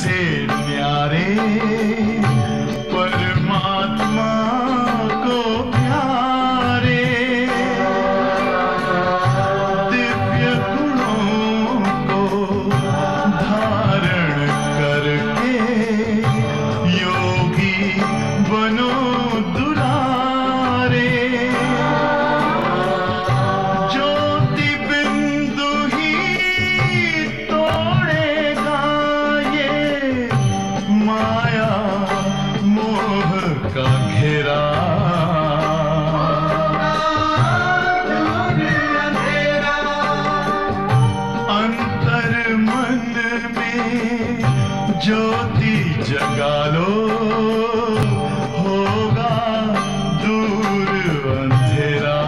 से न्यारे परमात्मा को प्यारे दिव्य गुणों को धारण करके योगी बनो दुलारे ज्योति बिंदु ही तोड़ेगा ये माया मोह का घेरा अंतर मन में ज्योति जगा लो होगा दूर अंधेरा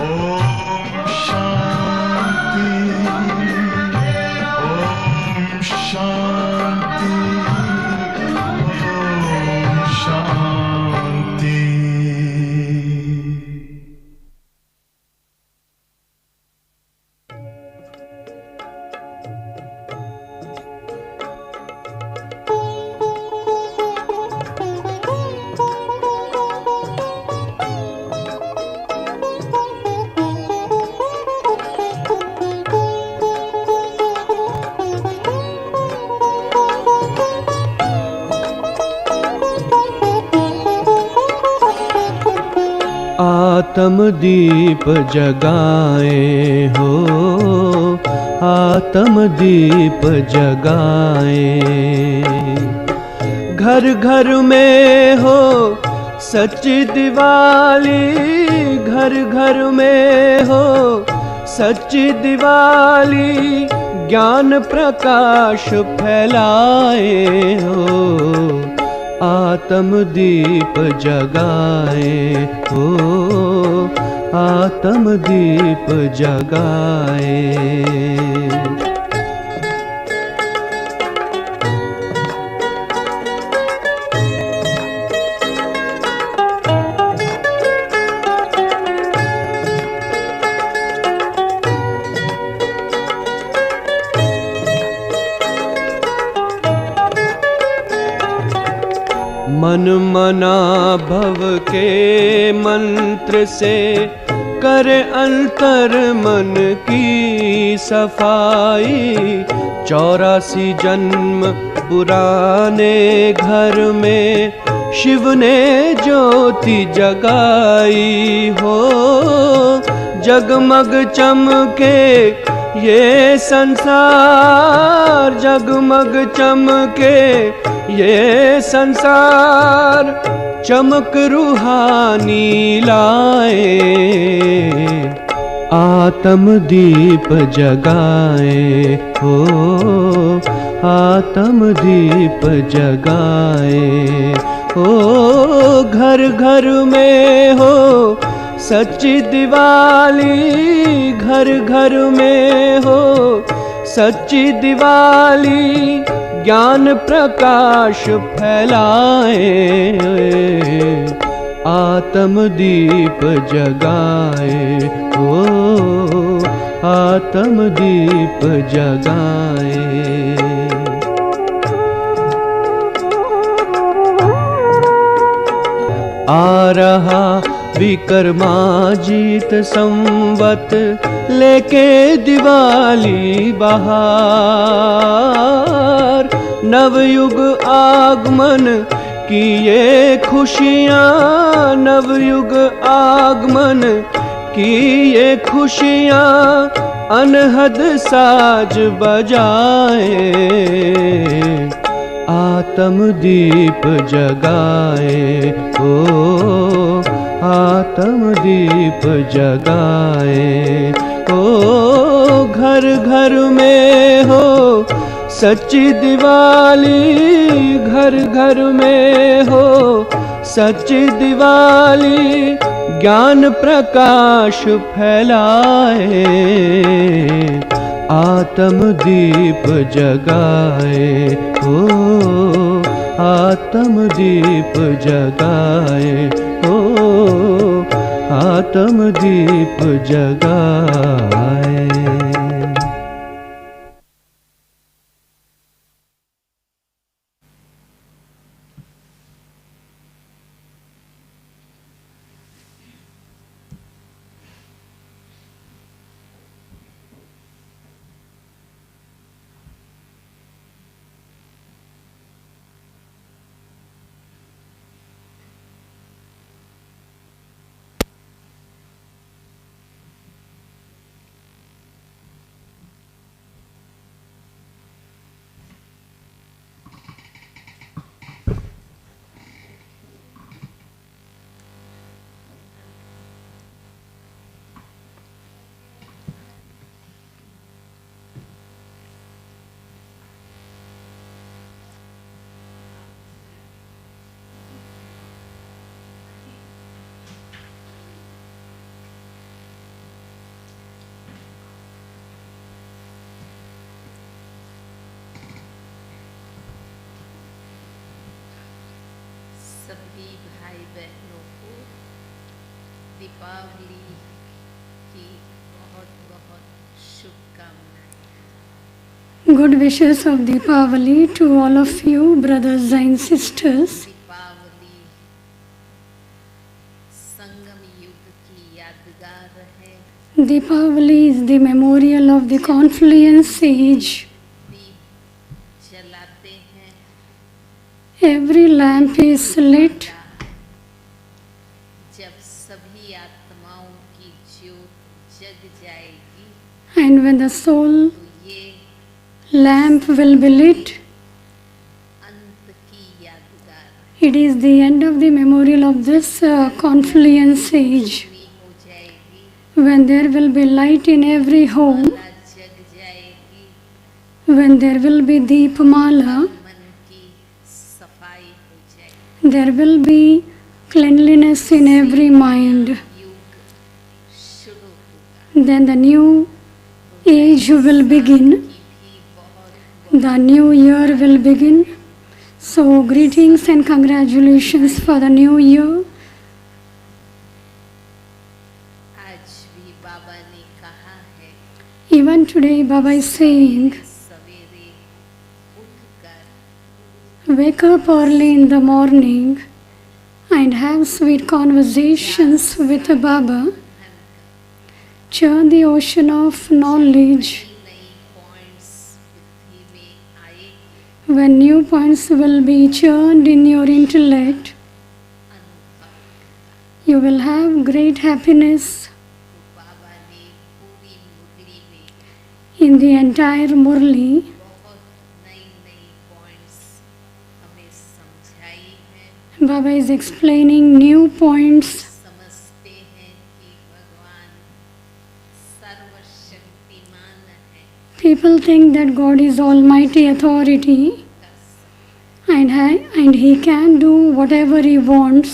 ओम शांति ओम शांति ओम शांति। आत्म दीप जगाए हो, आत्म दीप जगाए। घर घर में हो सच्ची दिवाली, घर घर में हो सच्ची दिवाली। ज्ञान प्रकाश फैलाए हो, आत्म दीप जगाए हो, आत्म दीप जगाए। मन मना भव के मंत्र से करे अंतर मन की सफाई। 84 जन्म पुराने घर में शिव ने ज्योति जगाई हो। जगमग चमके ये संसार, जगमग चमके ये संसार। चमक रूहानी लाए, आत्म दीप जगाए हो, आत्म दीप जगाए हो। घर घर में हो सच्ची दिवाली, घर घर में हो सच्ची दिवाली। ज्ञान प्रकाश फैलाए, आत्म दीप जगाए हो, आत्म दीप जगाए। आ रहा विक्रमाजीत संवत लेके दिवाली बहार। नवयुग आगमन की ये खुशियाँ, नवयुग आगमन की ये खुशियाँ। अनहद साज बजाए, आत्म दीप जगाए हो, आत्म दीप जगाए हो। घर घर में हो सच्ची दिवाली, घर घर में हो सच्ची दिवाली। ज्ञान प्रकाश फैलाए, आत्म दीप जगाए हो, आत्म दीप जगाए हो, आत्म दीप जगाए। सभी भाई बहनों को दीपावली की बहुत बहुत शुभकामनाएं। Good wishes of Deepavali to all of you, brothers and sisters. Deepawali संगम युग की यादगार है। Deepavali is the memorial of the confluence age. दीप जलाते हैं, Every lamp is lit जब सभी आत्माओं की ज्योत जग जाएगी and when the soul तो ये lamp will be lit, अंत की यादगार है। it is the end of the memorial of this confluence age. पूरी हो जाएगी, When there will be light in every home, माला जग जाएगी, when there will be Deepmala, मन की सफाई हो जाएगी। there will be cleanliness in every mind. युग शुरू होगा। Then the new age will begin. की भी बहुत The new year will begin. So, greetings and congratulations for the new year. आज भी बाबा ने कहा है, Even today, Baba is saying, सवेरे उठकर wake up early in the morning and have sweet conversations with Baba. Churn the ocean of knowledge. नई points बुद्धि में आएगी, When new points will be churned in your intellect, अनुभव you will have great happiness तो बाबा ने पूरी मुरली में in the entire Murli. बहुत नई नई पॉइंट्स हमें समझाई है। Baba is explaining new points. समझते हैं कि भगवान सर्वशक्तिमान है, People think that God is Almighty Authority and He can do whatever He wants.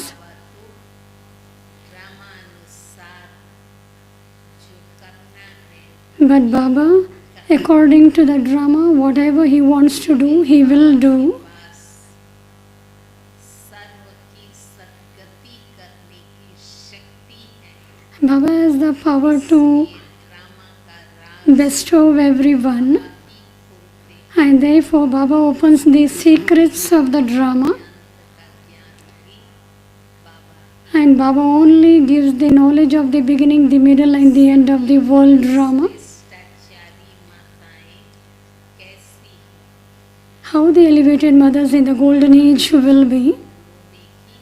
ड्रामानुसार जो करना है But Baba, according to the drama, whatever He wants to do, He will do. पास सर्व की सद्गति करने की शक्ति है। Baba has the power to drama का राज bestow everyone, ही खोलते and therefore Baba opens the secrets of the drama, का ज्ञान भी बाबा and Baba only gives the knowledge of the beginning, the middle and the end of the world drama. शिष्टाचारी माताएं कैसी हो, How the elevated mothers in the golden age will be. रोने की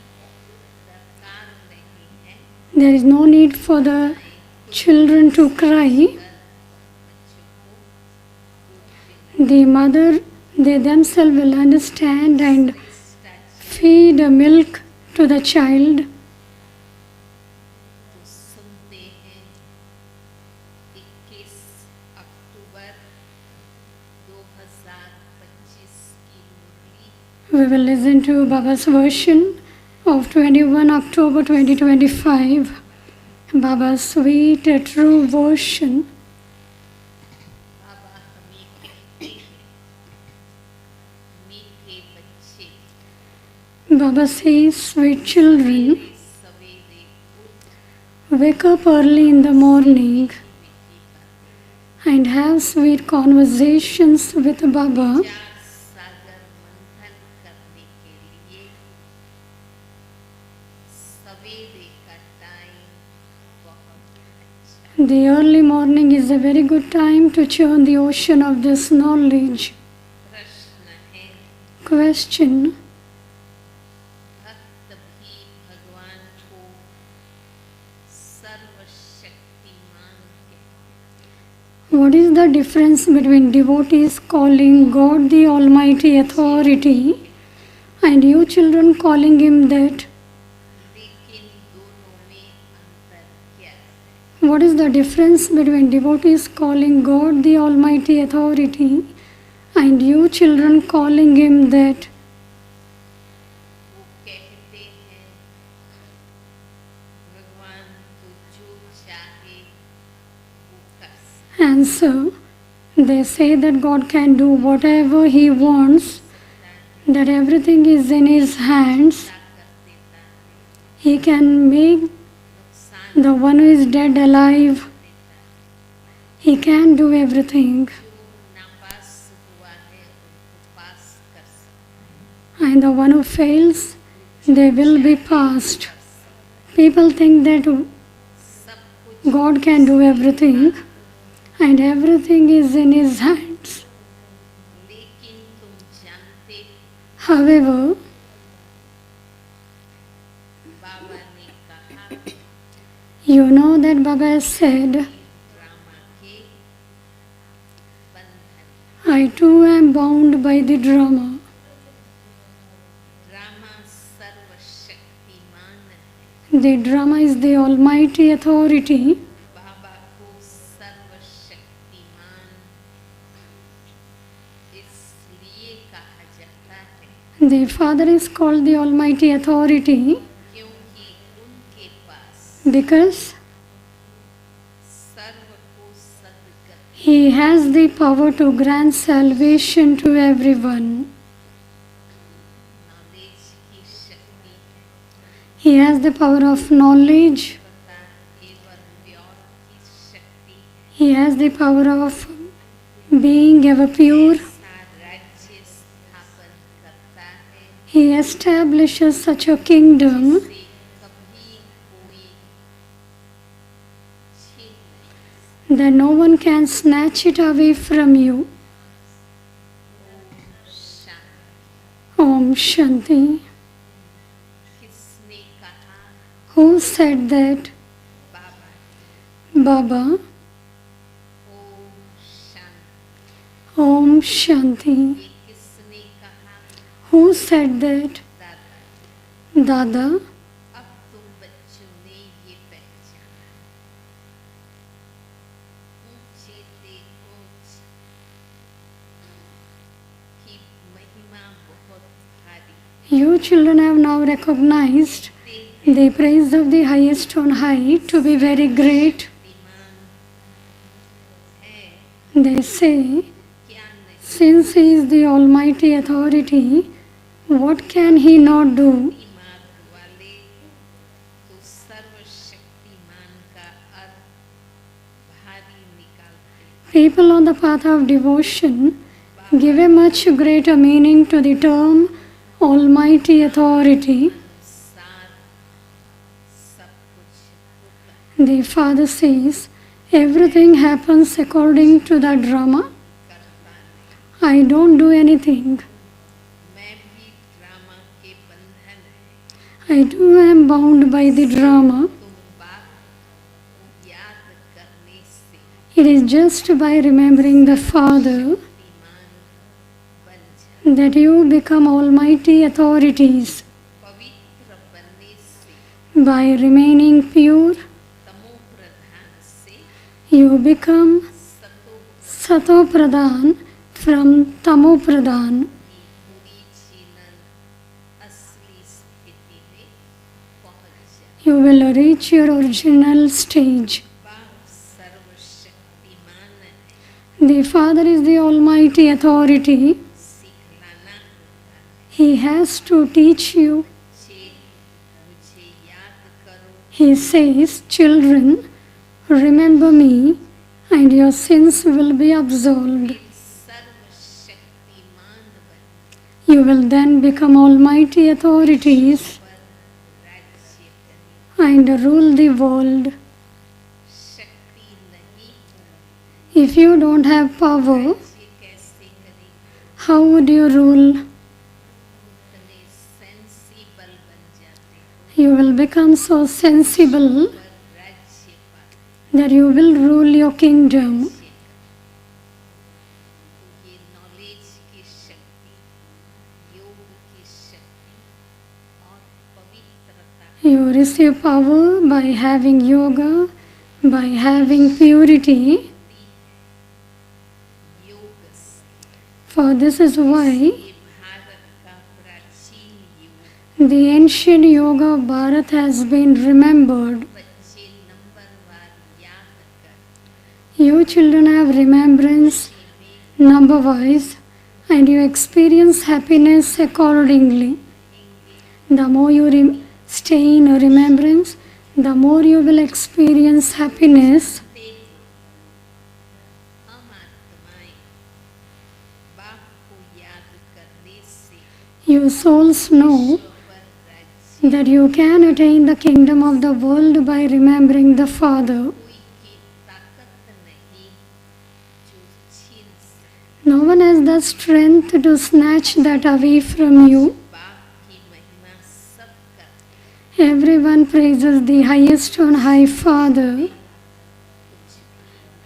दरकार नहीं है। There is no need for the children to cry. बच्चों को The mother, they themselves will understand and शिष्टाचार feed milk to the child. तो सुनते हैं 21 अक्टूबर 2025 की मुरली। We will listen to Baba's version of 21 October 2025. Baba's sweet, true version. बाबा हमें कहते हैं, मीठे बच्चे Baba says, sweet children, सवेरे उठ wake up early in the morning मीठी बातें, and have sweet conversations with Baba. चार सागर मंथन करने के लिए सवेरे का टाइम बहुत अच्छा। The early morning is a very good time to churn the ocean of this knowledge. प्रश्न है, Question: भक्त भी भगवान को सर्वशक्तिमान कहते what is the difference between devotees calling God the Almighty Authority and you children calling Him that? हैं, लेकिन दोनों में अंतर क्या है? What is the difference between devotees calling God the Almighty Authority and you children calling Him that? वो कहते हैं, भगवान तो जो चाहे वो कर सकता Answer: they say that God can do whatever He wants, that everything is in His hands, करते He can make नुकसान the one who is dead alive. He can do everything. जो नापास हुआ है उनको पास कर सकता And the one who fails, they will be passed. People think that है सब कुछ God can do everything and everything is in His hands. लेकिन तुम जानते हो However, बाबा ने कहा you know that Baba has said, drama के बंधन I too am bound by the drama. Drama सर्वशक्तिमान है The drama is the almighty authority. बाबा को सर्वशक्तिमान इसलिए कहा जाता है The Father is called the almighty authority क्योंकि उनके पास because सर्व को सदगति He has the power to grant salvation to everyone. Knowledge की शक्ति है He has the power of knowledge. पता एवं प्योर की शक्ति है He has the power of being ever pure. ऐसा राज्य स्थापन करता है He establishes such a kingdom से कभी कोई छीन नहीं that no one can snatch it away from you. शांत Om Shanti. किसने कहा Who said that? Baba Baba. ओम शांत Om Shanti. ये किसने कहा Who said that? दादा Dada. अब तुम बच्चों ने ये पहचाना ऊंचे देखो की महिमा बहुत भारी You children have now recognized the praise of the highest on high to be very great. They say, since He is the Almighty Authority, what can He not do? People on the path of devotion give a much greater meaning to the term Almighty Authority. The Father says, everything happens according to the drama. I don't do anything. I too am bound by the drama. It is just by remembering the Father that you become almighty authorities. By remaining pure, you become Sato Pradhan from Tamo Pradhan. You will reach your original stage. The Father is the Almighty Authority. He has to teach you. He says, children, remember me and your sins will be absolved. You will then become almighty authorities and rule the world. If you don't have power, how would you rule? You will become so sensible that you will rule your kingdom. You receive power by having yoga, by having purity. For this is why the ancient yoga of Bharat has been remembered. You children have remembrance number-wise and you experience happiness accordingly. The more you stay in remembrance, the more you will experience happiness. हम आत्माएं बाप को याद करने से You souls know ईश्वर राज्य that you can attain the kingdom of the world by remembering the Father. कोई की ताकत नहीं जो छीन सके। No one has the strength to snatch that away from you. बाप की महिमा सब करते Everyone praises the highest on high Father,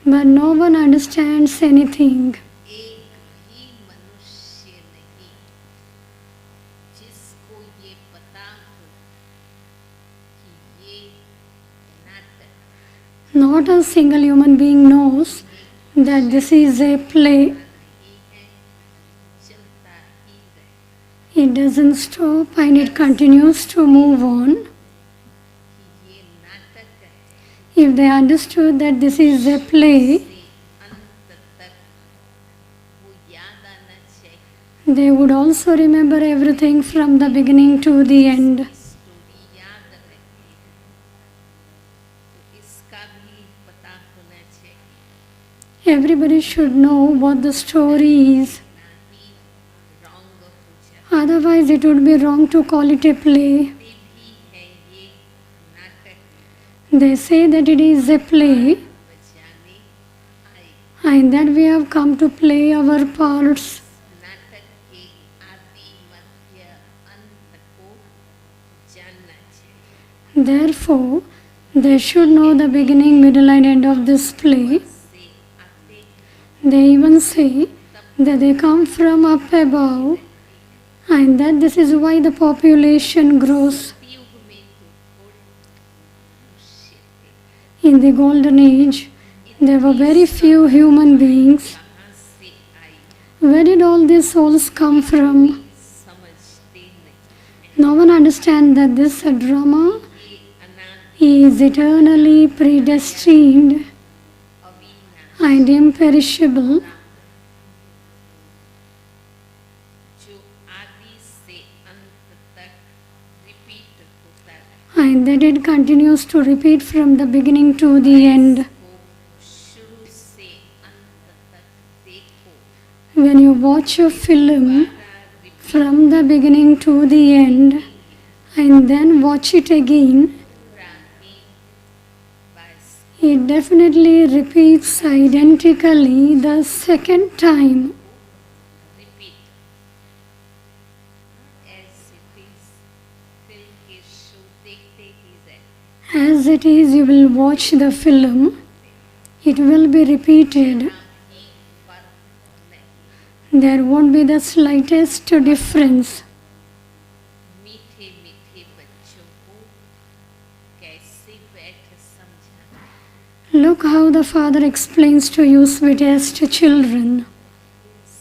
but no one understands anything. एक भी मनुष्य नहीं जिसको ये पता हो कि ये नाटक Not a single human being knows that this is a play. नहीं है, चलता ही रहे It doesn't stop and it continues to move on. कि ये नाटक है If they understood that this is a play, से अंत तक वो याद आना चाहिए। they would also remember everything from the beginning to the end. Story याद रखी तो इसका भी पता होना चाहिए Everybody should know what the story is. ना ही रॉन्ग हो जाए Otherwise, it would be wrong to call it a play. भी है ये नाटक They say that it is a play बजाने आए and that we have come to play our parts. नाटक के आदि मध्य अंत को जानना चाहिए Therefore, they should know the beginning, middle, and end of this play. से आते They even say that they come from up above and that this is why the population grows. युग में तो थोड़े मनुष्य थे In the golden age, there were very few human beings. कहाँ से आई Where did all these souls come from? समझते नहीं No one understands that this drama ये अनादि is eternally predestined अविनाशी and imperishable, जो आदि से अंत तक रिपीट होता है and that it continues to repeat from the beginning to the end. को शुरू से अंत तक देखो When you watch a film from the beginning to the end and then watch it again, पुरानी बस it definitely repeats identically the second time. Repeat as it is film के show देखते ही रहे As it is, you will watch the film, it will be repeated. ही फर्क नहीं There won't be the slightest difference. मीठे मीठे बच्चों को कैसे बैठ समझाना Look how the Father explains to you, sweetest children.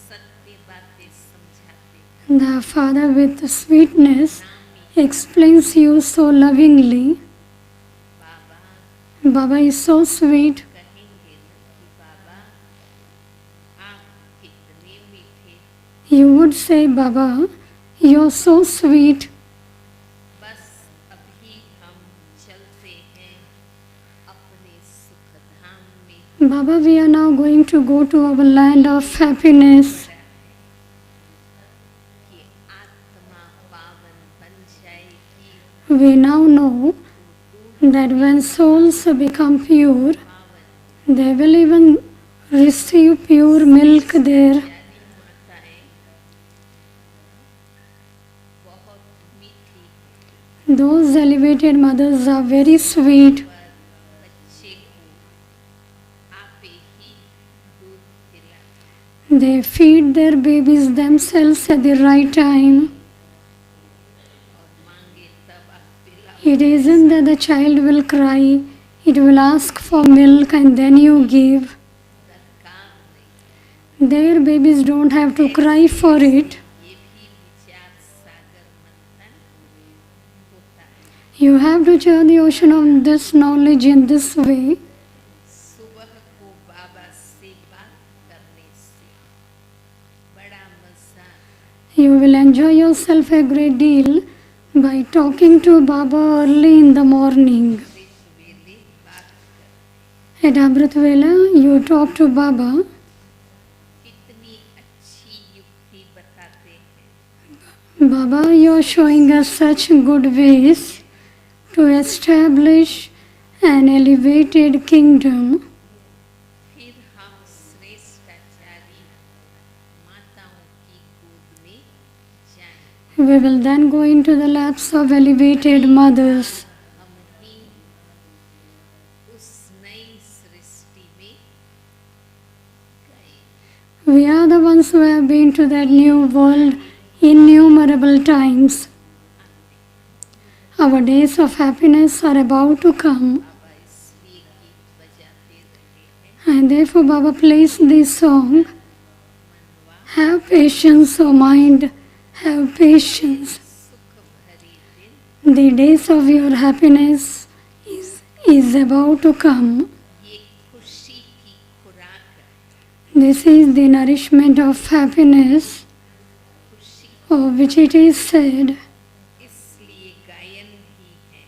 सत्य बातें समझाते The Father, with sweetness, explains you so lovingly. Baba Baba is so sweet. कहेंगे न कि बाबा आप कितने मीठे You would say, Baba, you're so sweet. बस अभी हम चलते हैं अपने सुख धाम में Baba, we are now going to go to our land of happiness. कि आत्मा पावन बन जाएगी We now know that when souls become pure, they will even receive pure milk there. प्यारी माताएं बहुत मीठी Those elevated mothers are very sweet. पर बच्चे को आपे ही दूध पिलाते They feed their babies themselves at the right time. और मांगे तब आप पिलाओ It isn't that the child will cry, it will ask for milk and then you give. दरकार नहीं Their babies don't have to cry for it. ये भी विचार सागर मंथन होता है You have to churn the ocean of this knowledge in this way. सुबह को बाबा से बात करने से बड़ा मजा You will enjoy yourself a great deal by talking to Baba early in the morning. वेले बात कर At Amrit Vela, you talk to Baba. कितनी अच्छी युक्ति बताते हैं Baba, you are showing us such good ways to establish an elevated kingdom. फिर हम श्रेष्ठाचारी माताओं की गोद में जाएं We will then go into the laps of elevated mothers. हम ही उस नई सृष्टि में गए We are the ones who have been to that new world innumerable times. Our days of happiness are about to come, बाबा इसलिए गीत बजाते रहे हैं and therefore Baba plays this song. Have patience, O mind, have patience. सुख भरी दिन The days of your happiness is about to come. ये खुशी की खुराक है This is the nourishment of happiness, खुशी of which it is said, इसलिए गायन भी है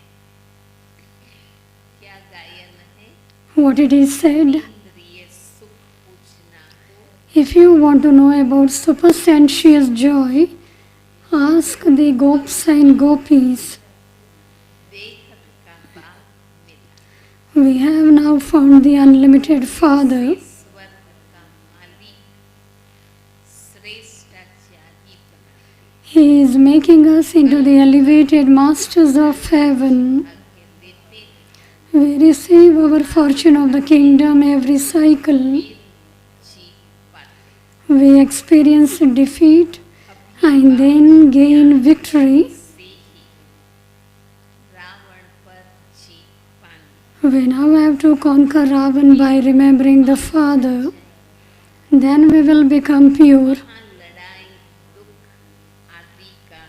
क्या गायन है what it is said. इंद्रिय सुख पूछना हो If you want to know about supersensuous joy, ask the gops and gopis. बेहद का बाप मिला We have now found the unlimited Father. स्वर्ग का मालिक श्रेष्ठाचारी बनाते He is making us into the elevated masters of heaven. आगे लेते हैं We receive our fortune of the kingdom every cycle. जीत पाते We experience defeat and then gain victory. से ही रावण पर जीत पानी We now have to conquer Ravan by remembering the Father. Then we will become pure. वहाँ लड़ाई दुख आदि का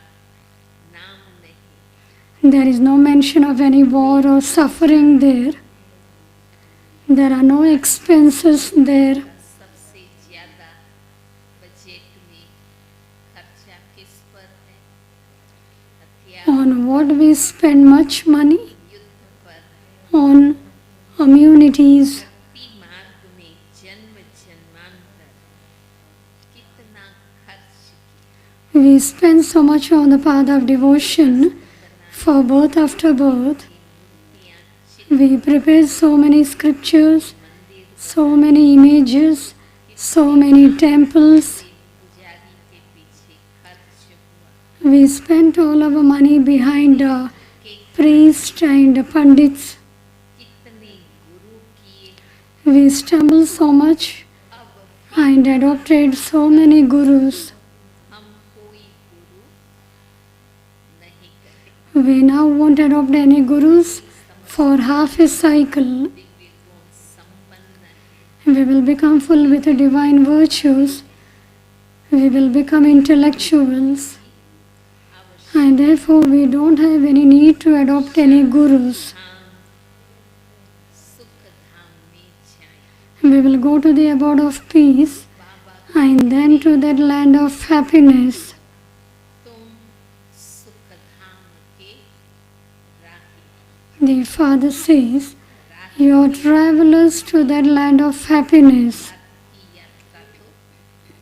नाम नहीं There is no mention of any war or suffering there. There are no expenses there. सबसे ज्यादा बजट में खर्चा किस पर है हथियार On what we spend much money? युद्ध पर है On immunities. भक्ति मार्ग में जन्म जन्मांतर कितना खर्च किया We spend so much on the path of devotion for birth after birth. मूर्तियाँ We prepare so many scriptures, so many images, so many temples. पुजारी के पीछे खर्च हुआ We spent all our money behind priests and pandits. कितने गुरु किए We stumbled so much अब and adopted so many gurus. हम कोई गुरु नहीं करें We now won't adopt any gurus for half a cycle. Divya गुण संपन्न है We will become full with the divine virtues. We will become intellectuals. And therefore we don't have any need to adopt any gurus. सुख धाम में जाएं We will go to the abode of peace Baba and then to that land of happiness. तुम सुख धाम के राही The Father says, you are travelers to that land of happiness. की यात्रा तो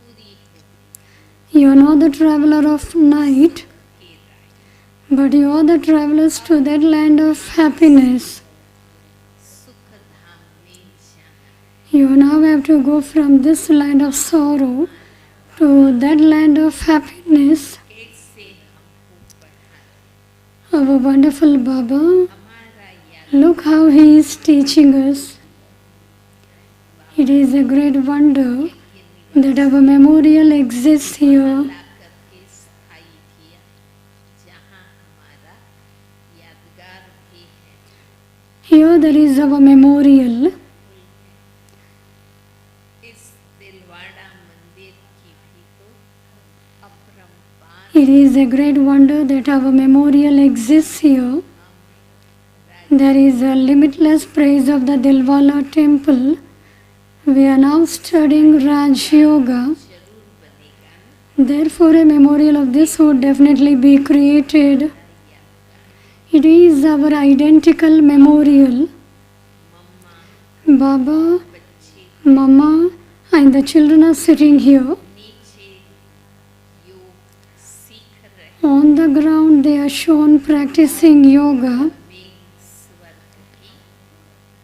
पूरी हो You are not the traveler of night, के राय but you are the travelers to that land of happiness. सुख धाम में जाना You now have to go from this land of sorrow to that land of happiness. कैसे हमको पढ़ा Our wonderful Baba, हमारा याद look how he is teaching us. It is a great wonder that our memorial exists here. ला करके स्थायी किया जहाँ हमारा यादगार भी है Here there is our memorial. इस दिलवाड़ा मंदिर की भी तो अपरंपार It is a great wonder that our memorial exists here. There is a limitless praise of the Dilwala temple. We are now studying Raj Yoga. जरूर बनेगा ना Therefore, a memorial of this would definitely be created. याद It is our identical memorial. Baba, Mama, and the children are sitting here. नीचे योग सीख रहे On the ground, they are shown practicing yoga, में स्वर्ग की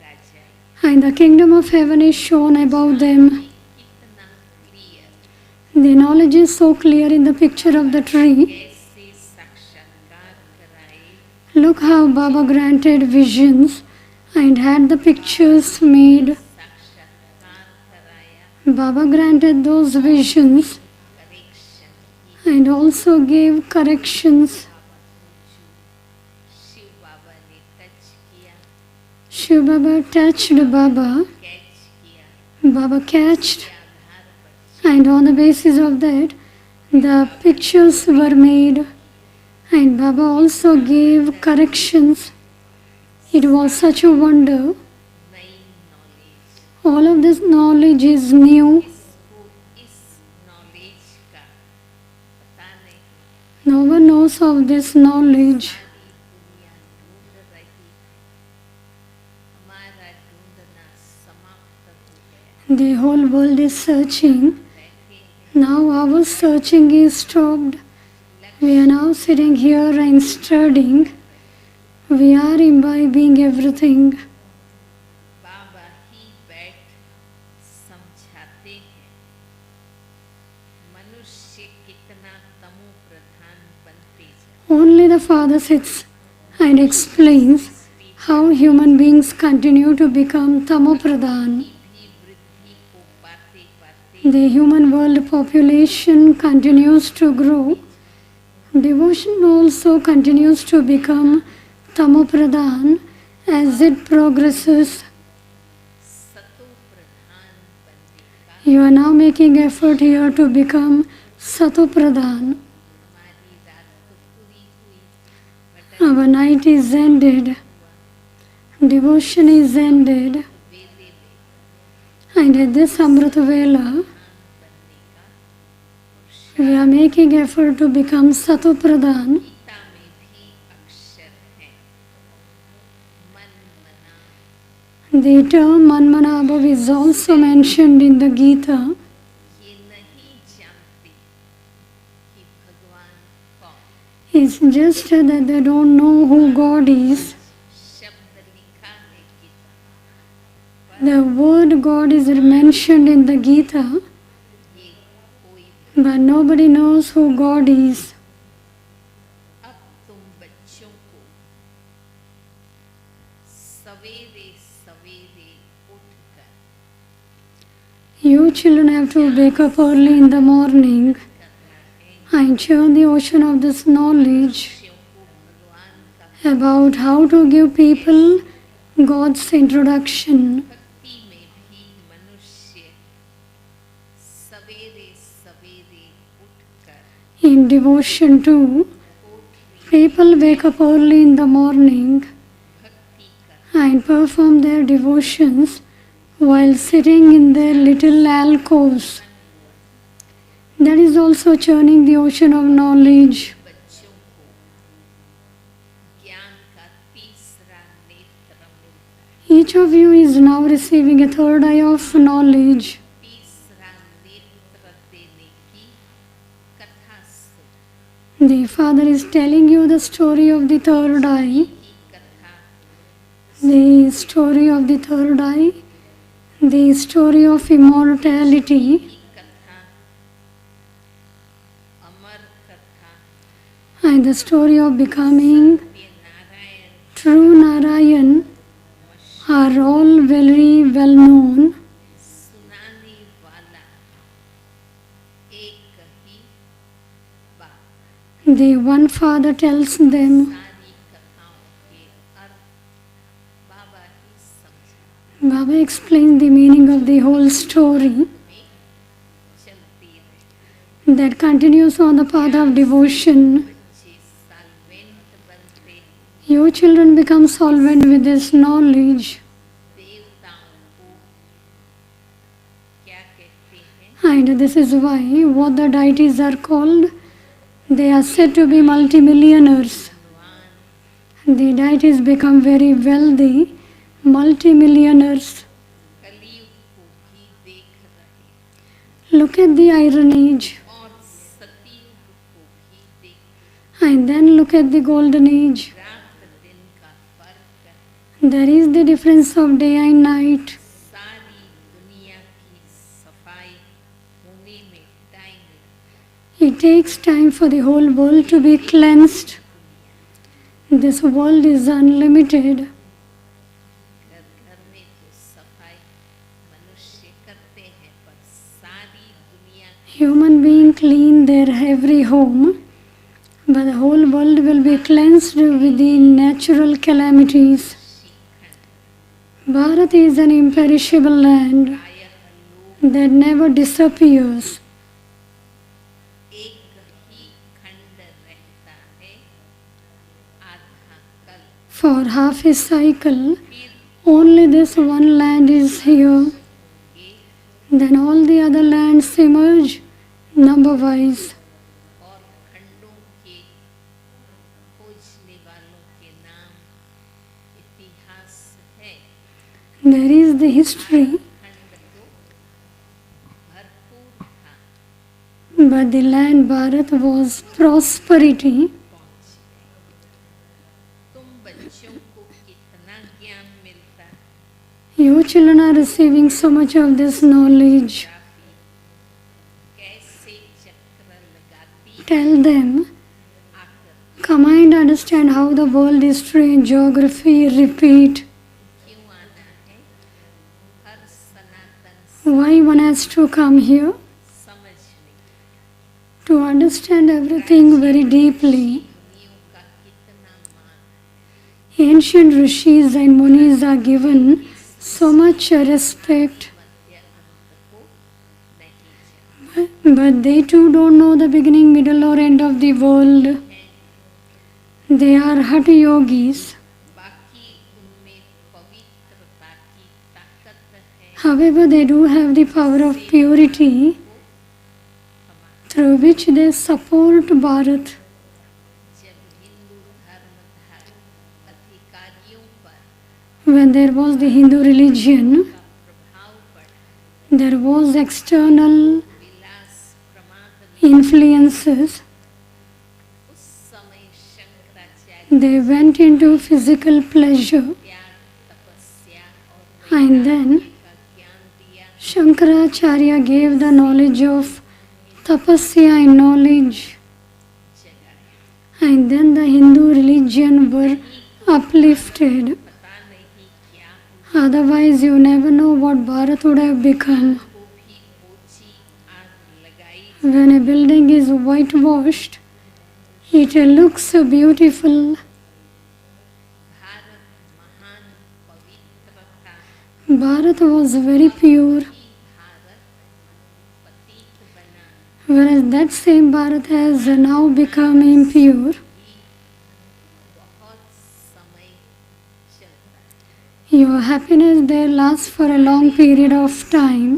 राजा and the kingdom of heaven is shown above them. कितना clear The knowledge is so clear in the picture of the tree. कैसे साक्षात्कार कराए Look how Baba granted visions and had the pictures made. साक्षात्कार कराया Baba granted those visions correction and also gave corrections. Shiv Baba ने touch किया Shiv Baba touched Baba, catch किया Baba catched, आधार पर and on the basis of that, the pictures were made. And Baba also gave corrections. It was such a wonder. नई knowledge All of this knowledge is new. इसको इस knowledge का पता नहीं No one knows of this knowledge. दुनिया ढूंढ रही हमारा ढूंढना समाप्त हो गया The whole world is searching. Now our searching is stopped. We are now sitting here and studying. We are imbibing everything. बाबा ही बैठ समझाते हैं मनुष्य कितना तमो प्रधान बनते जाए Only the Father sits and explains how human beings continue to become tamopradhan. भी वृद्धि को पाते पाते The human world population continues to grow. Devotion also continues to become tamopradhan as it progresses. सतो प्रधान बनने का You are now making effort here to become satopradhan. हमारी रात तो पूरी हुई but Our night is ended. Devotion is ended. वेले में And at this Amrit Vela, बनने का we are making effort to become satopradhan. Gita में भी अक्षर है मन मना The term Manmanabhav is also mentioned in the Gita. ये नहीं जानते कि भगवान कौन It's just that they don't know who God is. शब्द लिखा है Gita The word God is mentioned in the Gita, ये कोई but nobody knows who God is. अब तुम बच्चों को सवेरे सवेरे उठकर You children have to wake up early in the morning करना है and share the ocean of this knowledge बच्चों को भगवान का about how to give people God's introduction. भक्ति में भी मनुष्य सवेरे सवेरे उठकर In devotion too, people wake up early in the morning भक्ति कर and perform their devotions while sitting in their little alcoves. That is also churning the ocean of knowledge. बच्चों को ज्ञान का तीसरा नेत्र मिलता है Each of you is now receiving a third eye of knowledge. तीसरा नेत्र देने की कथा सुन The Father is telling you the story of the third eye. की कथा The story of the third eye, the story of immortality, की कथा अमर कथा and the story of becoming ये Narayan true Narayan are all very well known. सुनाने वाला एक ही बात The one Father tells them. सारी कथाओं के अर्थ बाबा ही समझा Baba explains the meaning of the whole story में चलती रहे that continues on the path of devotion. बच्चे साल्वेंट बनते हैं You children become solvent with this knowledge. देवताओं को क्या कहते हैं And this is why what the deities are called, they are said to be multimillionaires. The deities become very wealthy, multimillionaires. कलयुग को भी देख रहे Look at the ironies. और सतयुग को भी देख And then look at the golden age. रात दिन का फर्क है There is the difference of day and night. सारी दुनिया की सफाई होने में टाइम लगता It takes time for the whole world to be cleansed. This world is unlimited. है घर घर में तो सफाई मनुष्य करते हैं पर सारी दुनिया की Human beings clean their every home, but the whole world will be cleansed with the natural calamities. शिखंड Bharat is an imperishable land प्रायः लोग that never disappears. एक ही खंड रहता है आधा कल For half a cycle, फिर only this one land is here. होंगे Then all the other lands emerge number-wise. और खंडों के खोजने वालों के नाम इतिहास है There is the history, खंड तो भरपूर था but the land Bharat was prosperity. पहुंच गए तुम बच्चों को कितना ज्ञान मिलता है You children are receiving so much of this knowledge. कैसे चक्र लगाती Tell them, आकर come and understand how the world history and geography repeat. क्यों आना है हर सनातन Why one has to come here? समझने To understand everything very deeply. मुनियों का कितना मान है Ancient rishis and munis are given so much respect, मध्य अंत को नहीं जानते but they too don't know the beginning, middle, or end of the world. They are Hatha yogis. बाकी उनमें पवित्रता की ताकत है However, they do have the power of purity through which they support Bharat. जब हिंदू धर्मधार अधिकारियों पर When there was the Hindu religion, का प्रभाव पड़ा there was external विलास प्रमाद में influences. उस समय Shankaracharya They went into physical pleasure, त्याग तपस्या और and then का ज्ञान दिया Shankaracharya gave the knowledge of tapasya and knowledge, जगाया and then the Hindu religion were uplifted. पता नहीं क्या हुआ Otherwise, you never know what Bharat would have become. को भी ऊंची आग लगाई When a building is whitewashed, it looks so beautiful. Bharat महान पवित्र था Bharat was very pure, ही भारत पतित बना whereas that same Bharat has now become impure. भी बहुत समय चलता है Your happiness there lasts for a long period of time.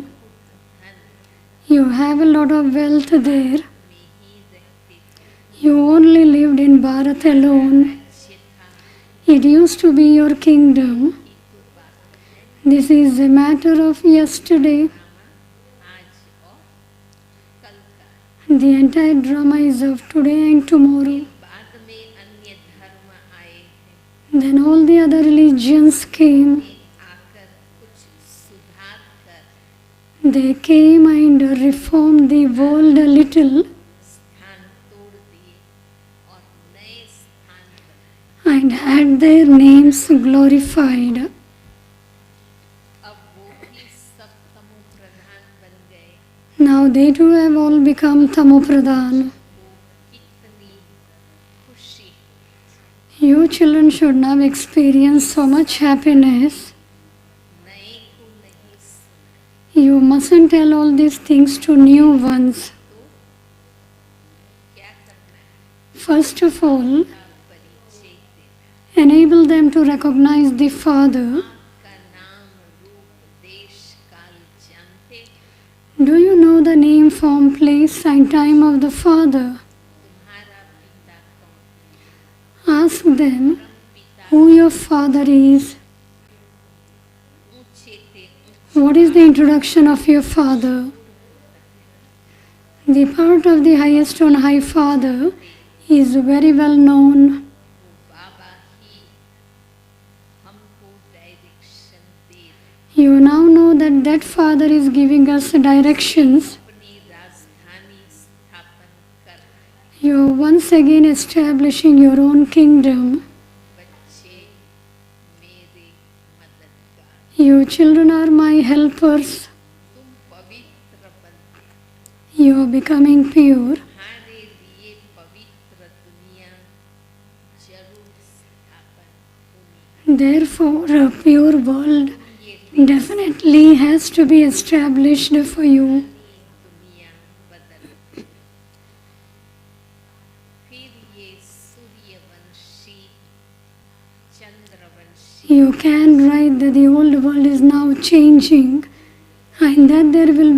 धन You have a lot of wealth there. में ही रहते थे You only lived in Bharat alone. राज्य था It used to be your kingdom. ही तो बात है This is a matter of yesterday. आज और कल का The entire drama is of today and tomorrow. बाद में अन्य धर्म आए हैं Then all the other religions came. आकर कुछ सुधार कर They came and reformed the world a little, स्थान तोड़ दिए और नए स्थान बनाए and had their names glorified. अब वो भी सब तमो प्रधान बन गए Now they too have all become Tamopradhan. वो कितनी खुशी हुई You children should now experience so much happiness. नए को नहीं सुना You mustn't tell all these things to new ones. क्या करना है First of all, का परिचय देना enable them to recognize the Father. का नाम रूप देश काल जानते Do you know the name, form, place, and time of the Father? तुम्हारा पिता कौन Ask them, परम who your father is. ऊंचे ते ऊंचे What is the introduction of your father? The part of the highest on High Father is very well known. वो बाबा ही हमको direction दे रहे You now know that that Father is giving us directions. अपनी राजधानी स्थापन कर रहे You are once again establishing your own kingdom. बच्चे मेरे मददगार You children are my helpers. तुम पवित्र बनो You are becoming pure. हमारे लिए पवित्र दुनिया जरूर स्थापन होनी Therefore, a pure world ये definitely has to be established for you. दुनिया बदल फिर ये Suryavanshi Chandravanshi You can write that the old world is now changing and that there will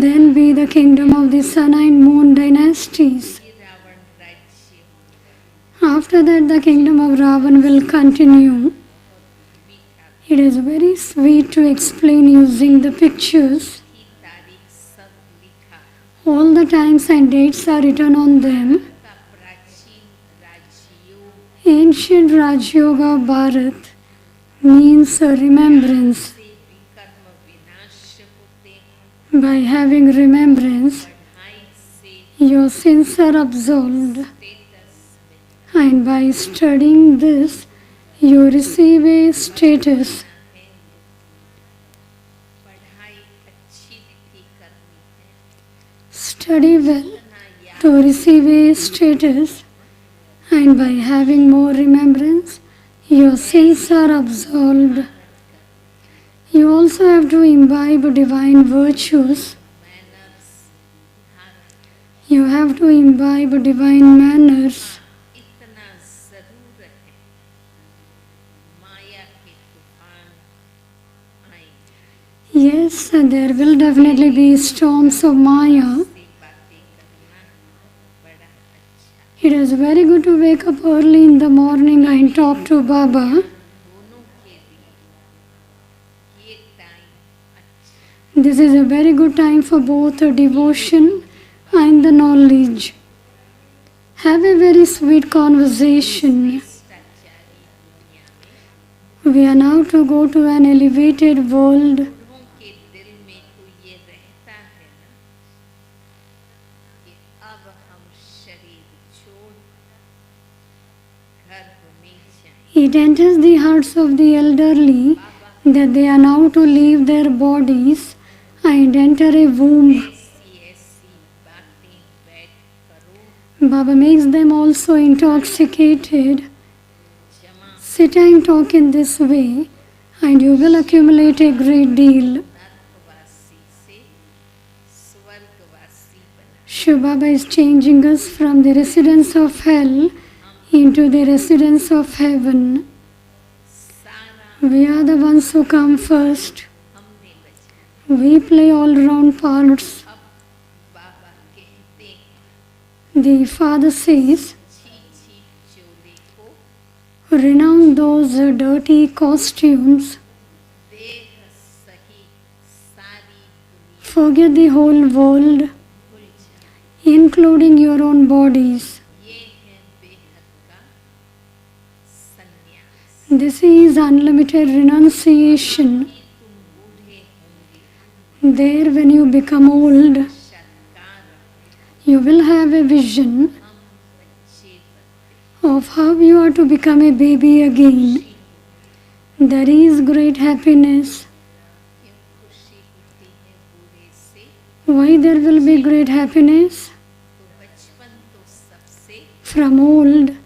then be the kingdom of the sun and moon dynasties. ये रावण राज्य होगा After that, the kingdom of Ravan will continue. मीठा It is very sweet to explain using the pictures. की तारीख सब लिखा All the times and dates are written on them. का प्राचीन राज्यों Ancient Raj Yoga of Bharat means a remembrance. से विकर्म विनाश होते हैं By having remembrance, पढ़ाई से your sins are absolved. Status मिलता And by studying this, you receive a status. है पढ़ाई अच्छी लिखी करनी है Study well इतना याद to receive a status. And by having more remembrance, your sins are absolved. You also have to imbibe divine virtues. Manners धारण You have to imbibe divine manners. इतना जरूर है माया के तूफान आएंगे Yes, there will definitely be storms of Maya. से बातें करना बड़ा अच्छा It is very good to wake up early in the morning and talk to Baba. दोनों के लिए ये टाइम अच्छा This is a very good time for both the devotion and the knowledge. Have a very sweet conversation. भ्रष्टाचारी दुनिया में We are now to go to an elevated world. बूढ़ों के दिल में तो ये रहता है ना कि अब हम शरीर छोड़ गर्भ में जाएं It enters the hearts of the elderly that they are now to leave their bodies and enter a womb. ऐसी ऐसी बातें बैठ करो Baba makes them also intoxicated. जमा Sit and talk in this way, and you will accumulate a great deal. नरकवासी से स्वर्गवासी बना Shiv Baba is changing us from the residence of hell into the residence of heaven. सारा We are the ones who come first. हमने बचा We play all round parts. अब बाबा कहते हैं The Father says, छी छी चोले को renounce those dirty costumes. देह सही सारी दुनिया Forget the whole world, भूल जाए including your own bodies. ये है बेहद का संन्यास This is unlimited renunciation. कि तुम बूढ़े होंगे There, when you become old, शतकार you will have a vision हम बच्चे बनते of how you are to become a baby again. There is great happiness. क्यों खुशी होती है बूढ़े से Why there will be great happiness? तो बचपन तो सबसे From old,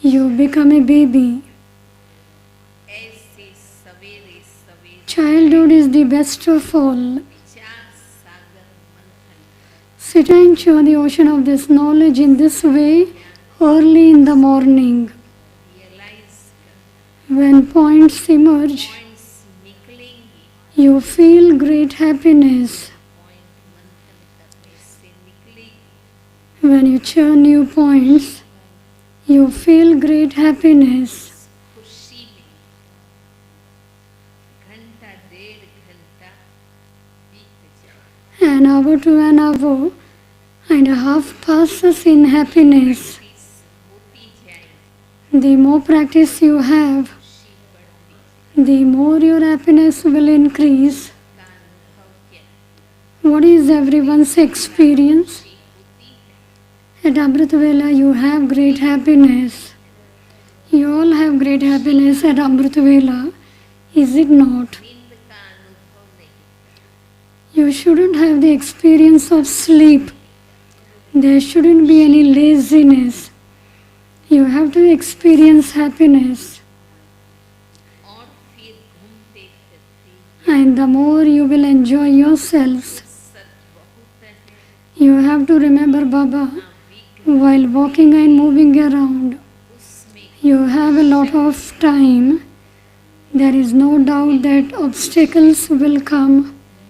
you become a baby. ऐसे सवेरे सवेरे Childhood is the best of all. विचार सागर मंथन कर Sit and chew the ocean of this knowledge in this way early in the morning. Realise कर When points emerge, पॉइंट्स निकलेंगे you feel great happiness. Point मंथन करने से निकलेगी When you chew new points, you feel great happiness. an hour to an hour and a half passes in happiness. होती जाएगी, The more practice you have, खुशी बढ़ती the more your happiness will increase. का अनुभव क्या What is everyone's experience? खुशी होती है, At Amrit Vela you have great happiness. You all have great happiness at Amrit Vela, is it not? नींद का अनुभव नहीं, You shouldn't have the experience of sleep. There shouldn't be any laziness. You have to experience happiness. और फिर घूमते फिरते And the more you will enjoy yourselves, सच बहुत है, you have to remember Baba while walking and moving around. उसमें You have a lot of time. There is no doubt that obstacles will come.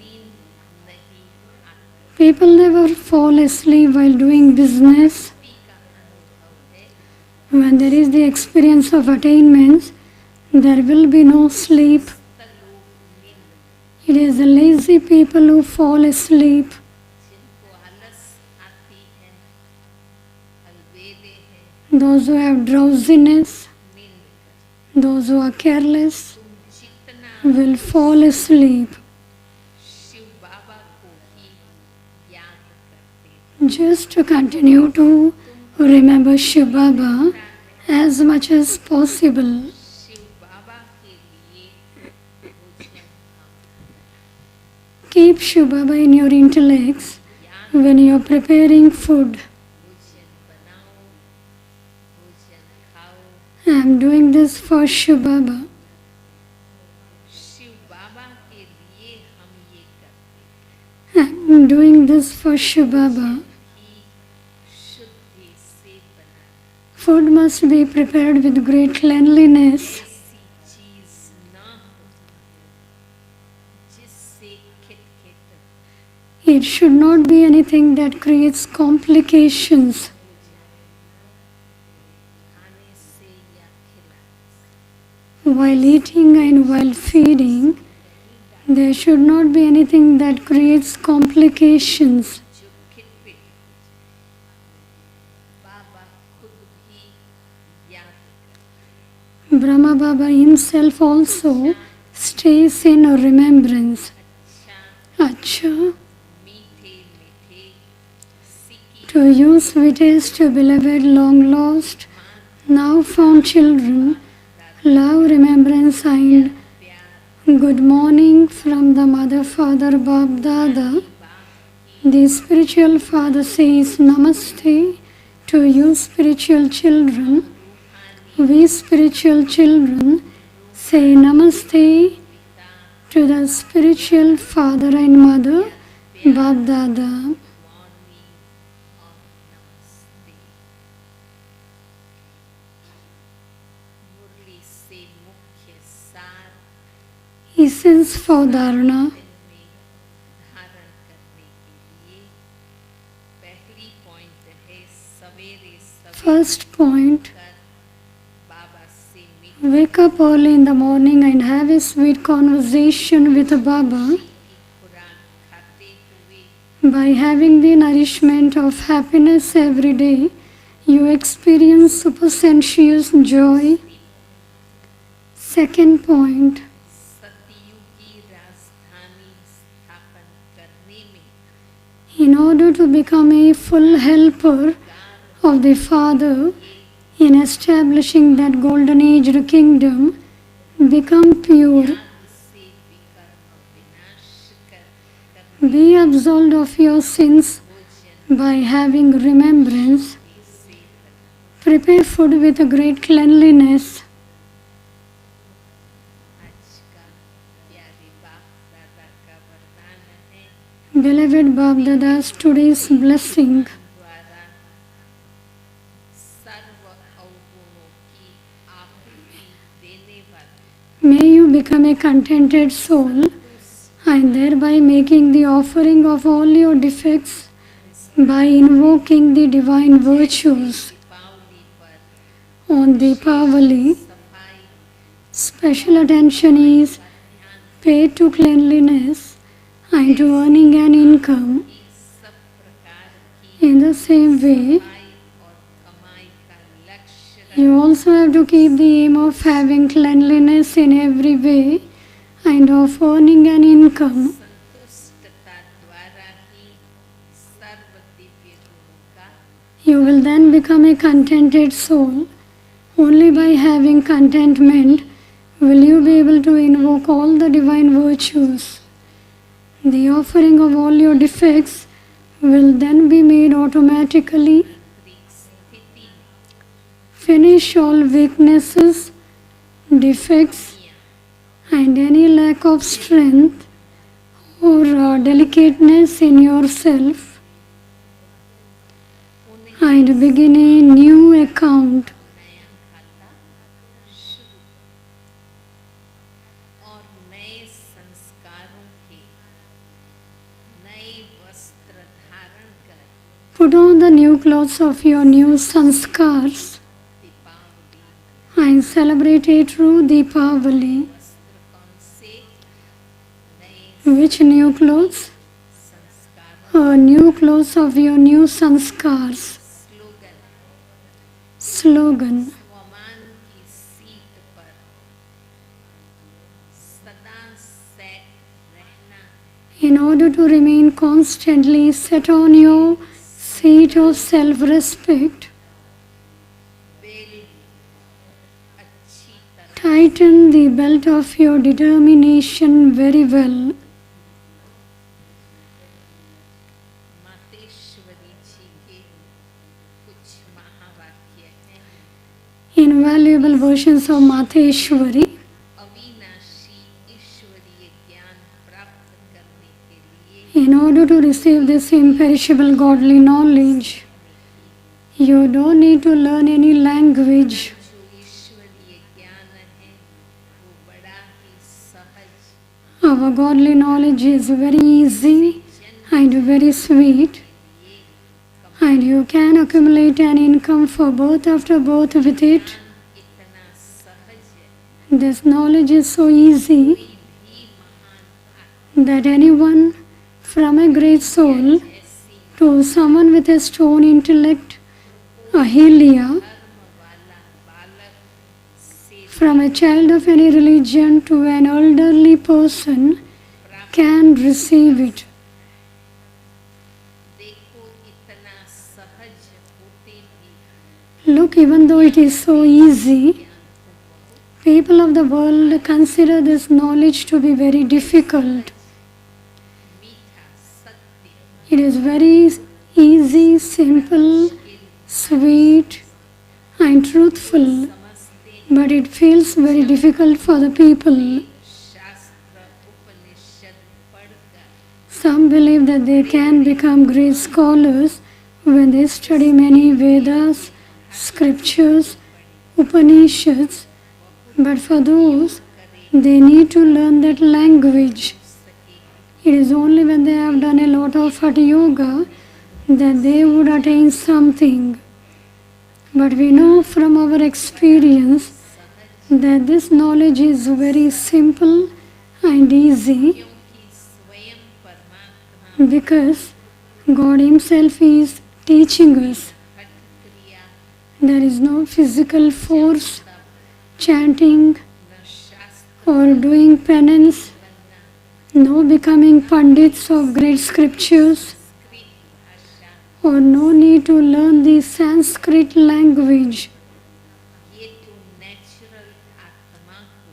नींद नहीं आती People never fall asleep while doing business. का अनुभव है, When there is the experience of attainments, there will be no sleep. लोग नींद It is the lazy people who fall asleep. जिनको आलस आती है, अलबेले हैं, Those who have drowsiness, नींद कर those who are careless, तुम जितना will fall asleep. शिव बाबा को ही याद करते Just to continue to remember Shiv Baba as much as possible. Shiv बाबा के लिए भोजन हम Keep Shiv Baba in your intellects when you are preparing food. भोजन बनाओ, भोजन खाओ, I am doing this for Shiv Baba. Shiv बाबा के लिए हम ये करते I am doing this for Shiv Baba. ही शुद्धि से बनाए, Food must be prepared with great cleanliness. ऐसी चीज ना हो जिससे खिटखिट It should not be anything that creates complications. खाने से या खिलाने While eating and while feeding, there should not be anything that creates complications. से जो खिटपिट बाबा खुद भी याद कर Brahma Baba himself also stays in remembrance. अच्छा Acha, मीठे मीठे सिकी to you sweetest beloved long lost, now found children, love, remembrance and प्यार good morning from the mother, father, Bab, Dada. The spiritual father says Namaste to you spiritual children. We spiritual children say Namaste to the spiritual father and mother, Bab, Dada. Mauni और नमस्ते। मुरली से मुख्य सार Essence for Dharana. में धारण करने के लिए पहली पॉइंट है सवेरे सवेरे First point, कर बाबा से मिल wake up early in the morning and have a sweet conversation with Baba. खुराक खाते हुए By having the nourishment of happiness every day, you experience supersensuous joy. Second point, सतयुगी राजधानी स्थापन करने में in order to become a full helper of the Father in establishing that golden aged kingdom, become pure, से विकर्म विनाश कर be absolved of your sins by having remembrance, से बना prepare food with a great cleanliness. आज का प्यारे बाप दादा का वरदान है Beloved Bab Dada's today's blessing, द्वारा सर्व अवगुणों की आहुति देने वाला may you become a contented soul and thereby making the offering of all your defects by invoking the divine virtues. Deepawali पर On Deepavali, सफाई special attention is paid to cleanliness and to earning an income. कि सब प्रकार की In the same way, सफाई और कमाई का लक्ष्य you also have to keep the aim of having cleanliness in every way and of earning an income. संतुष्टता द्वारा ही सर्व दिव्य गुणों का You will then become a contented soul. Only by having contentment will you be able to invoke all the divine virtues. The offering of all your defects will then be made automatically. स्थिति Finish all weaknesses, defects, and any lack of strength or delicateness in yourself and begin a new account. नया खाता शुरू और नए संस्कारों के नए वस्त्र धारण कर Put on the new clothes of your new sanskars Deepawali and celebrate a true Deepavali. वस्त्र कौन से नए Which new clothes? संस्कारों New clothes of your new sanskars. Slogan Slogan. स्वमान की सीट पर सदा सेट रहना In order to remain constantly set on your seat of self-respect, belt अच्छी तरह tighten the belt of your determination very well. Mateshwari जी के कुछ महावाक्य हैं Invaluable versions of Matheshwari. अविनाशी ईश्वरीय ज्ञान प्राप्त करने के लिए In order to receive this imperishable godly knowledge, you don't need to learn any language. जो ईश्वरीय ज्ञान है वो बड़ा ही सहज Our godly knowledge is very easy and very sweet, and you can accumulate an income for birth after birth with it. इतना सहज है This knowledge is so easy भी महान that anyone from a great soul ऐसी to someone with a stone intellect, a Helia, धर्म वाला बालक से from a child of any religion to an elderly person can receive it. देखो इतना सहज होते भी Look, even though it is so easy, people of the world consider this knowledge to be very difficult. मीठा सत्य It is very easy, simple, sweet, and truthful, समझते but it feels very difficult for the people. शास्त्र उपनिषद पढ़कर Some believe that they can become great scholars when they study many Vedas, scriptures, Upanishads, but for those, they need to learn that language. It is only when they have done a lot of Hatha Yoga that they would attain something. But we know from our experience that this knowledge is very simple and easy क्योंकि स्वयं परमात्मा because God Himself is teaching us. हठ क्रिया There is no physical force, chanting, न शास्त्र or doing penance, no becoming pandits of great scriptures, Sanskrit भाषा or no need to learn the Sanskrit language. ये तो नेचुरल आत्मा को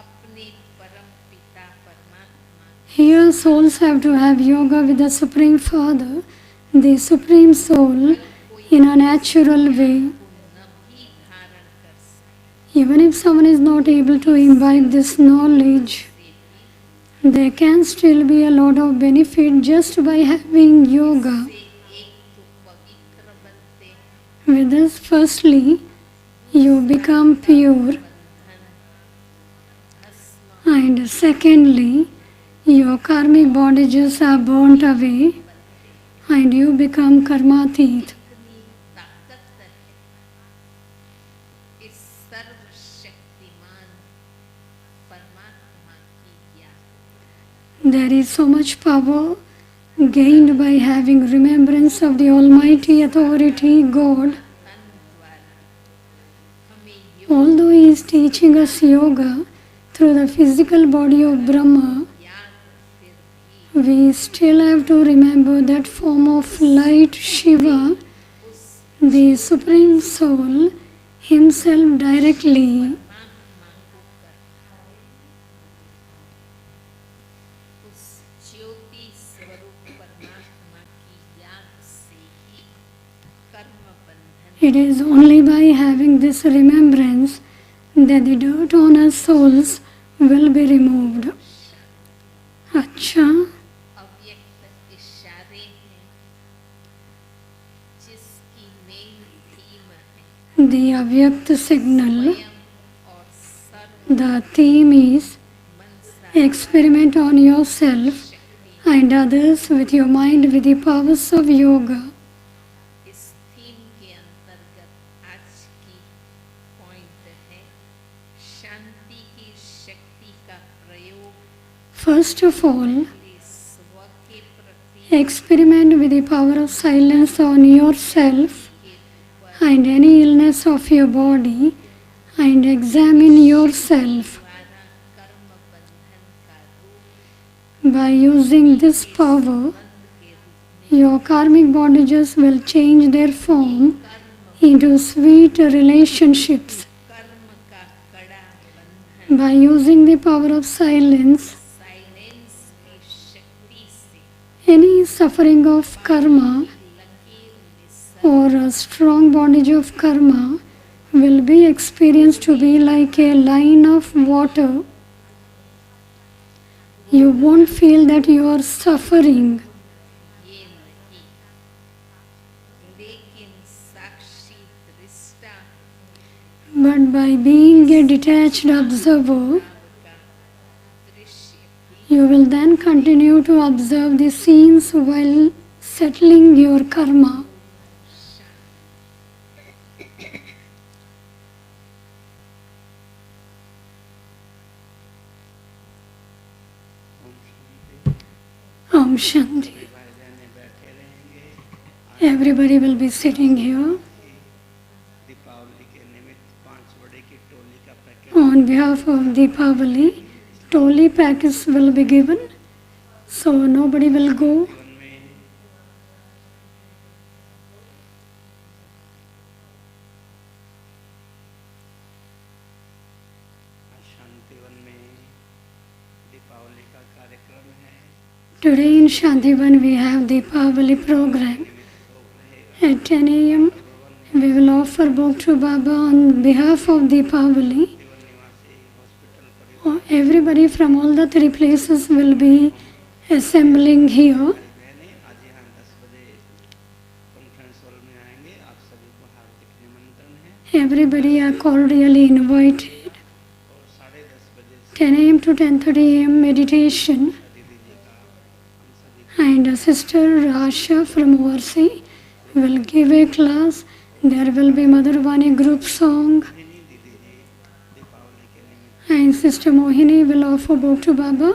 अपने परम पिता परमात्मा Here, souls have to have yoga with the Supreme Father, the Supreme Soul, in a natural way. को न भी धारण कर सकते Even if someone is not able to imbibe this knowledge, there can still be a lot of benefit just by having yoga. एक तो पवित्र बनते हैं With this, firstly, you become pure, and secondly, your karmic bondages are burnt away, and you become karmatit. इतनी ताकत है इस सर्वशक्तिमान परमात्मा की ज्ञान There is so much power gained by having remembrance of the Almighty Authority, God. Although He is teaching us yoga through the physical body of Brahma, we still have to remember that form of light, Shiva, the Supreme Soul, Himself directly. It is only by having this remembrance that the dirt on our souls will be removed. अच्छा, अव्यक्त इशारे हैं जिसकी main theme है the Avyakt signal, और सर्व the theme is Mansa experiment on yourself and others with your mind with the powers of yoga. इस theme के अंतर्गत आज की पॉइंट है शांति की शक्ति का प्रयोग First of all, स्व के प्रति experiment with the power of silence on yourself and any illness of your body and examine yourself. द्वारा कर्म बंधन का रूप By using this power, के रूप your karmic bondages will change their form into sweet relationships. कर्म का कड़ा बंधन By using the power of silence, silence की शक्ति से any suffering of karma लकीर में or a strong bondage of karma will be experienced to be like a line of water. You won't feel that you are suffering, ये नहीं लेकिन साक्षी दृष्टा but by being a detached observer, का दृश्य you will then continue to observe the scenes while settling your karma. Om Shanti. Everybody will be sitting here. Deepawali के निमित्त 5 बड़े की टोली का packet On behalf of Deepavali, Toli packets will be given, so nobody will go. जीवन में शांतिवन में दीपावली का कार्यक्रम है Today in Shantivan we have Deepavali program. At 10 a.m. we will offer Bhog to Baba on behalf of Deepavali. जीवन निवासी hospital परिवार Everybody from all the 3 places will be assembling here. बहनें आज यहाँ 10 बजे कॉन्फ्रेंस हॉल में आएंगे आप सभी को हार्दिक निमंत्रण है Everybody are cordially invited. और 10:30 बजे 10 a.m. to 10:30 a.m. meditation. दीदी जी का हम सभी And Sister Rasha from ORC will give a class. There will be Madhurvani group song. दीदी जी दीपावली के निमित्त And Sister Mohini will offer Bhog to Baba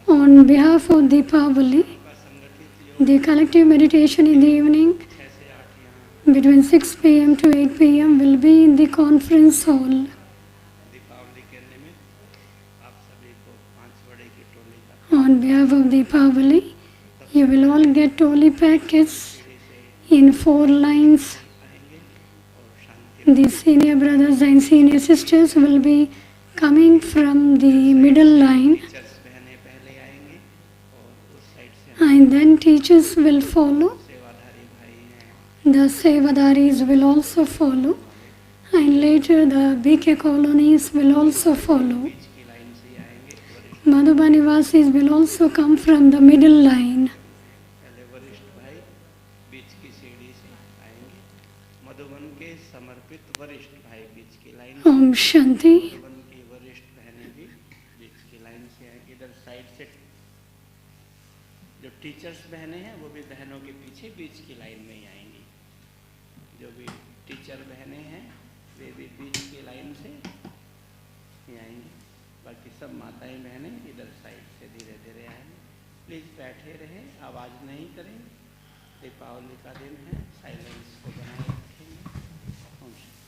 on behalf of Deepavali. का संगठित योग The collective meditation in the evening 6 से 8 यहाँ between 6 p.m. to 8 p.m. will be in the conference hall. Deepawali के निमित्त आप सभी को 5 बड़े की टोली का On behalf of Deepavali, you will all get Toli packets in 4 lines. आएंगे और शांति The senior brothers and senior sisters will be coming from the middle line, teachers बहनें पहले आएंगे और उस साइड से and then teachers will follow. सेवाधारी भाई हैं The Sevadaris will also follow, and later the BK colonies will also follow. बीच की line से ही आएंगे वरिष्ठ Madhuban Nivasis will also come from the middle line. पहले वरिष्ठ भाई बीच की सीढ़ी से आएंगे मधुबन के समर्पित वरिष्ठ भाई बीच की लाइन से Om Shanti. मधुबन की वरिष्ठ बहनें भी बीच की लाइन से आएंगी इधर साइड से जो टीचर्स बहनें हैं वो भी बहनों के पीछे बीच की लाइन में ही आएंगी जो भी टीचर बहनें हैं वे भी बीच की लाइन से ही आएंगी बाकी सब माताएं बहनें इधर साइड से धीरे धीरे आएंगे प्लीज़ बैठे रहें, आवाज़ नहीं करें। दीपावली का दिन है, साइलेंस को बनाए रखेंगे। ओम शांति।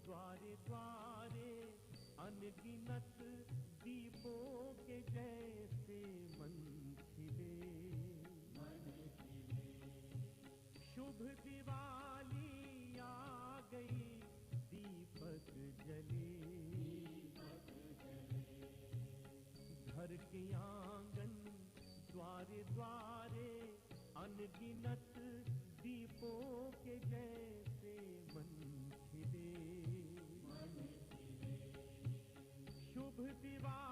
द्वारे द्वारे अनगिनत दीपों के जैसे मन खिले। शुभ दिवाली आ गई, दीपक जले। घर के आंगन द्वारे द्वारे अनगिनत दीपों के जैसे मन खिले। शुभ दिवाली